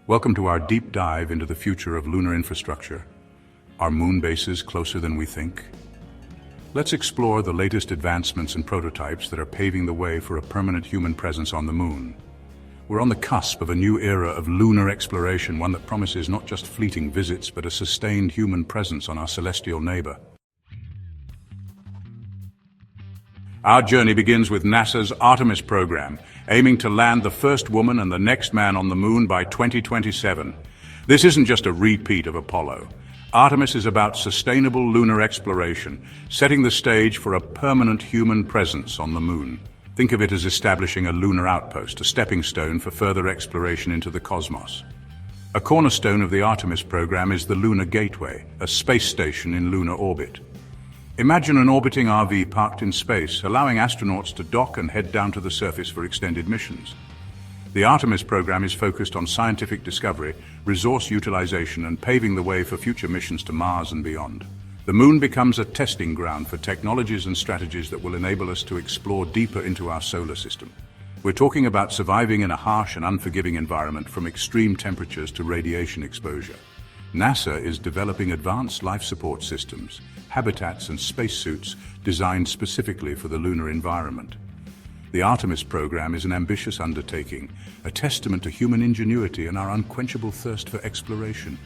Welcome to our deep dive into the future of lunar infrastructure. Are moon bases closer than we think? Let's explore the latest advancements and prototypes that are paving the way for a permanent human presence on the moon. We're on the cusp of a new era of lunar exploration, one that promises not just fleeting visits, but a sustained human presence on our celestial neighbor. Our journey begins with NASA's Artemis program, aiming to land the first woman and the next man on the moon by 2027. This isn't just a repeat of Apollo. Artemis is about sustainable lunar exploration, setting the stage for a permanent human presence on the moon. Think of it as establishing a lunar outpost, a stepping stone for further exploration into the cosmos. A cornerstone of the Artemis program is the Lunar Gateway, a space station in lunar orbit. Imagine an orbiting RV parked in space, allowing astronauts to dock and head down to the surface for extended missions. The Artemis program is focused on scientific discovery, resource utilization, and paving the way for future missions to Mars and beyond. The moon becomes a testing ground for technologies and strategies that will enable us to explore deeper into our solar system. We're talking about surviving in a harsh and unforgiving environment, from extreme temperatures to radiation exposure. NASA is developing advanced life support systems, habitats and spacesuits designed specifically for the lunar environment. The Artemis program is an ambitious undertaking, a testament to human ingenuity and our unquenchable thirst for exploration.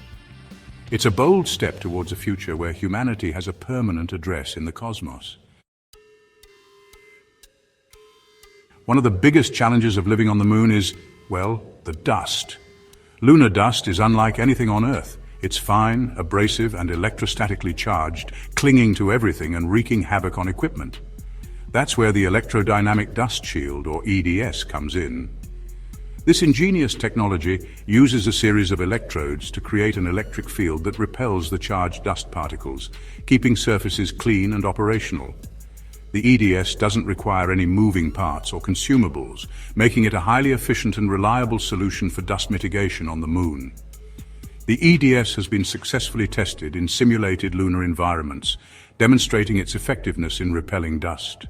It's a bold step towards a future where humanity has a permanent address in the cosmos. One of the biggest challenges of living on the moon is, well, the dust. Lunar dust is unlike anything on Earth. It's fine, abrasive, and electrostatically charged, clinging to everything and wreaking havoc on equipment. That's where the electrodynamic dust shield, or EDS, comes in. This ingenious technology uses a series of electrodes to create an electric field that repels the charged dust particles, keeping surfaces clean and operational. The EDS doesn't require any moving parts or consumables, making it a highly efficient and reliable solution for dust mitigation on the moon. The EDS has been successfully tested in simulated lunar environments, demonstrating its effectiveness in repelling dust.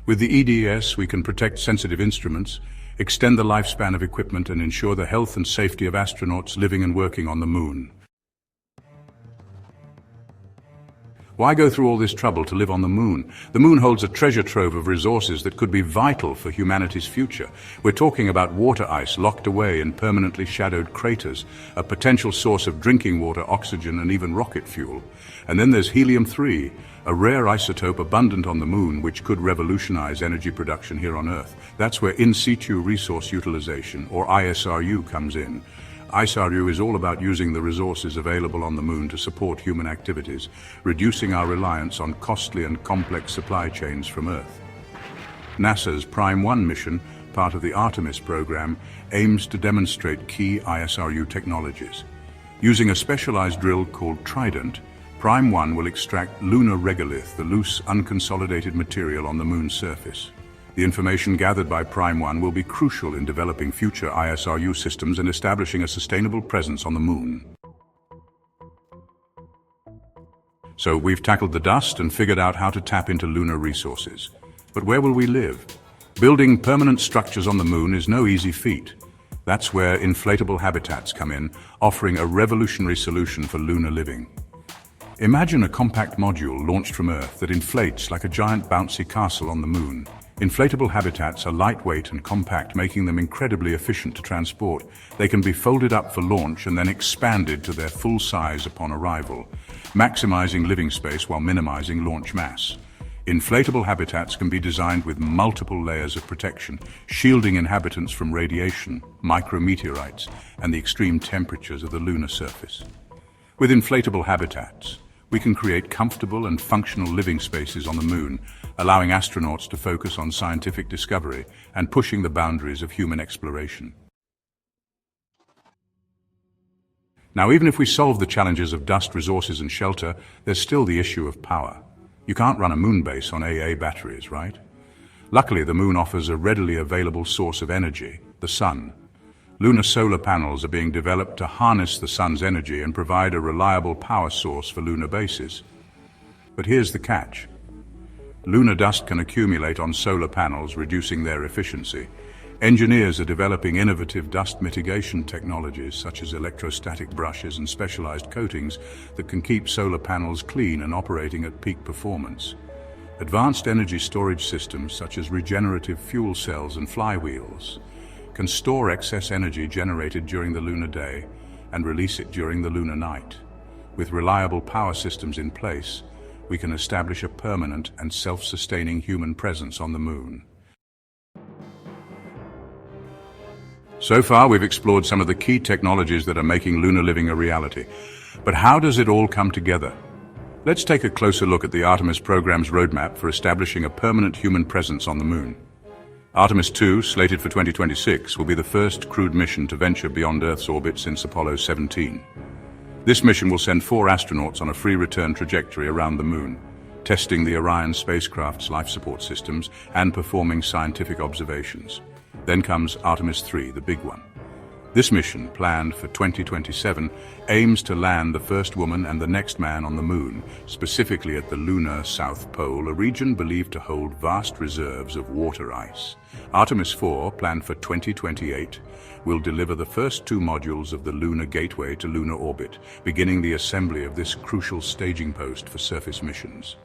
With the EDS, we can protect sensitive instruments, extend the lifespan of equipment, and ensure the health and safety of astronauts living and working on the moon. Why go through all this trouble to live on the moon? The moon holds a treasure trove of resources that could be vital for humanity's future. We're talking about water ice locked away in permanently shadowed craters, a potential source of drinking water, oxygen, and even rocket fuel. And then there's helium-3, a rare isotope abundant on the moon which could revolutionize energy production here on Earth. That's where in-situ resource utilization, or ISRU, comes in. ISRU is all about using the resources available on the moon to support human activities, reducing our reliance on costly and complex supply chains from Earth. NASA's Prime 1 mission, part of the Artemis program, aims to demonstrate key ISRU technologies. Using a specialized drill called Trident, Prime 1 will extract lunar regolith, the loose, unconsolidated material on the moon's surface. The information gathered by Prime 1 will be crucial in developing future ISRU systems and establishing a sustainable presence on the moon. So we've tackled the dust and figured out how to tap into lunar resources. But where will we live? Building permanent structures on the moon is no easy feat. That's where inflatable habitats come in, offering a revolutionary solution for lunar living. Imagine a compact module launched from Earth that inflates like a giant bouncy castle on the moon. Inflatable habitats are lightweight and compact, making them incredibly efficient to transport. They can be folded up for launch and then expanded to their full size upon arrival, maximizing living space while minimizing launch mass. Inflatable habitats can be designed with multiple layers of protection, shielding inhabitants from radiation, micrometeorites, and the extreme temperatures of the lunar surface. With inflatable habitats, we can create comfortable and functional living spaces on the moon, allowing astronauts to focus on scientific discovery and pushing the boundaries of human exploration. Now, even if we solve the challenges of dust, resources, and shelter, there's still the issue of power. You can't run a moon base on AA batteries, right? Luckily, the moon offers a readily available source of energy, the sun. Lunar solar panels are being developed to harness the sun's energy and provide a reliable power source for lunar bases. But here's the catch. Lunar dust can accumulate on solar panels, reducing their efficiency. Engineers are developing innovative dust mitigation technologies such as electrostatic brushes and specialized coatings that can keep solar panels clean and operating at peak performance. Advanced energy storage systems such as regenerative fuel cells and flywheels can store excess energy generated during the lunar day and release it during the lunar night. With reliable power systems in place, we can establish a permanent and self-sustaining human presence on the moon. So far, we've explored some of the key technologies that are making lunar living a reality. But how does it all come together? Let's take a closer look at the Artemis program's roadmap for establishing a permanent human presence on the moon. Artemis 2, slated for 2026, will be the first crewed mission to venture beyond Earth's orbit since Apollo 17. This mission will send 4 astronauts on a free return trajectory around the moon, testing the Orion spacecraft's life support systems and performing scientific observations. Then comes Artemis 3, the big one. This mission, planned for 2027, aims to land the first woman and the next man on the moon, specifically at the lunar South Pole, a region believed to hold vast reserves of water ice. Artemis 4, planned for 2028, will deliver the first 2 modules of the Lunar Gateway to lunar orbit, beginning the assembly of this crucial staging post for surface missions.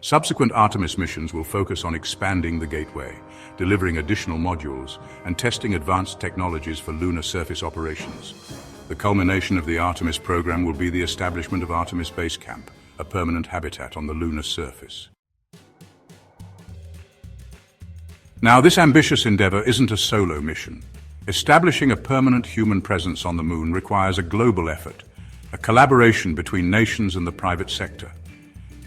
Subsequent Artemis missions will focus on expanding the Gateway, delivering additional modules, and testing advanced technologies for lunar surface operations. The culmination of the Artemis program will be the establishment of Artemis Base Camp, a permanent habitat on the lunar surface. Now, this ambitious endeavor isn't a solo mission. Establishing a permanent human presence on the moon requires a global effort, a collaboration between nations and the private sector.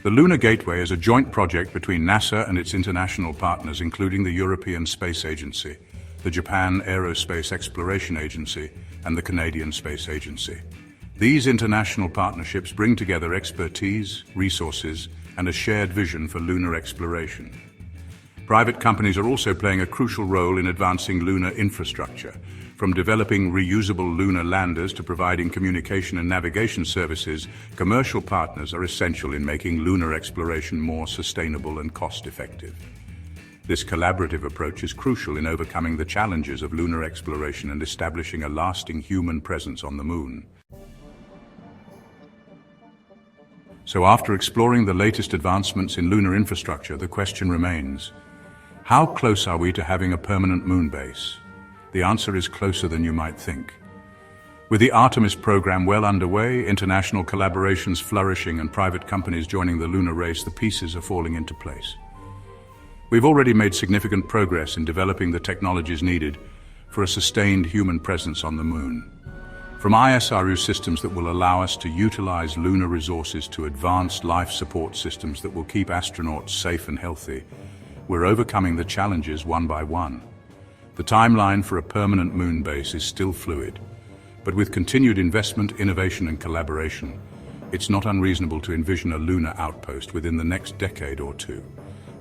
The Lunar Gateway is a joint project between NASA and its international partners, including the European Space Agency, the Japan Aerospace Exploration Agency, and the Canadian Space Agency. These international partnerships bring together expertise, resources, and a shared vision for lunar exploration. Private companies are also playing a crucial role in advancing lunar infrastructure, from developing reusable lunar landers to providing communication and navigation services. Commercial partners are essential in making lunar exploration more sustainable and cost-effective. This collaborative approach is crucial in overcoming the challenges of lunar exploration and establishing a lasting human presence on the moon. So after exploring the latest advancements in lunar infrastructure, the question remains, how close are we to having a permanent moon base? The answer is closer than you might think. With the Artemis program well underway, international collaborations flourishing, and private companies joining the lunar race, the pieces are falling into place. We've already made significant progress in developing the technologies needed for a sustained human presence on the moon. From ISRU systems that will allow us to utilize lunar resources to advanced life support systems that will keep astronauts safe and healthy, we're overcoming the challenges one by one. The timeline for a permanent moon base is still fluid, but with continued investment, innovation, and collaboration, it's not unreasonable to envision a lunar outpost within the next decade or 2.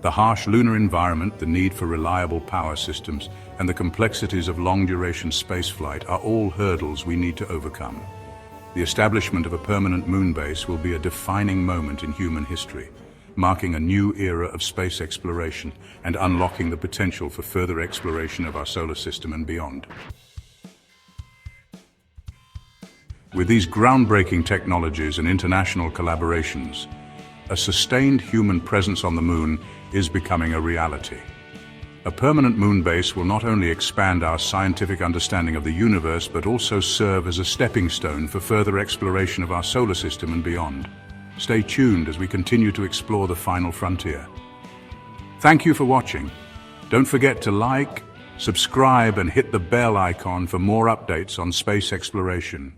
The harsh lunar environment, the need for reliable power systems, and the complexities of long-duration spaceflight are all hurdles we need to overcome. The establishment of a permanent moon base will be a defining moment in human history, marking a new era of space exploration and unlocking the potential for further exploration of our solar system and beyond. With these groundbreaking technologies and international collaborations, a sustained human presence on the moon is becoming a reality. A permanent moon base will not only expand our scientific understanding of the universe, but also serve as a stepping stone for further exploration of our solar system and beyond. Stay tuned as we continue to explore the final frontier. Thank you for watching. Don't forget to like, subscribe, and hit the bell icon for more updates on space exploration.